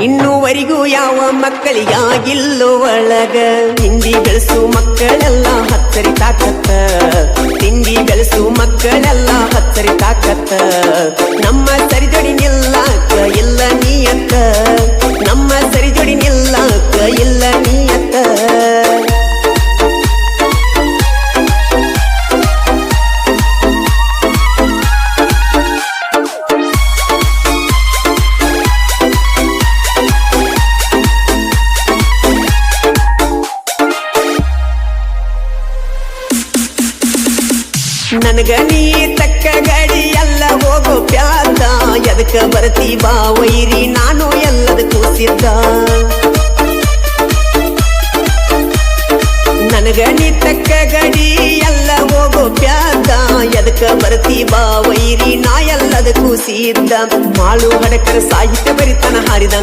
ಇನ್ನೂವರೆಗೂ ಯಾವ ಮಕ್ಕಳಿಗಾಗಿಲ್ಲೋ ಒಳಗ ತಿಂಡಿ ಬೆಳೆಸು ಮಕ್ಕಳೆಲ್ಲ ಹತ್ತರಿ ತಾಕತ್ತ ತಿಂಡಿ ಬೆಳೆಸು ಮಕ್ಕಳೆಲ್ಲ ಹತ್ತರಿ ತಾಕತ್ತ ನಮ್ಮ ಸರಿಜೋಡಿ ನಿಲ್ಲಾಕ ಇಲ್ಲ ನೀಯತ್ತ ನಮ್ಮ ಸರಿಜೋಡಿ ನಿಲ್ಲಾಕ ಇಲ್ಲ ನೀಯತ್ತ ನನಗ ನೀ ತಕ್ಕ ಗಾಡಿ ಎಲ್ಲ ಹೋಗೋ ಪ್ಯಾದ ಎದಕ್ಕ ಬರ್ತಿ ಬಾ ವೈರಿ ನಾನು ಎಲ್ಲದಕ್ಕೂ ಸಿದ್ಧ ನನಗ ನೀ ತಕ್ಕ ಗಾಡಿ ಎಲ್ಲ ಹೋಗೋ ಪ್ಯಾದ ಎದಕ್ಕ ಬರ್ತಿ ಬಾ ವೈರಿ ನಾ ಎಲ್ಲದಕ್ಕೂ ಸಿದ್ಧ ಮಾಳು ಹಡಕರ ಸಾಹಿತ್ಯ ಬರಿತನ ಹಾರಿದ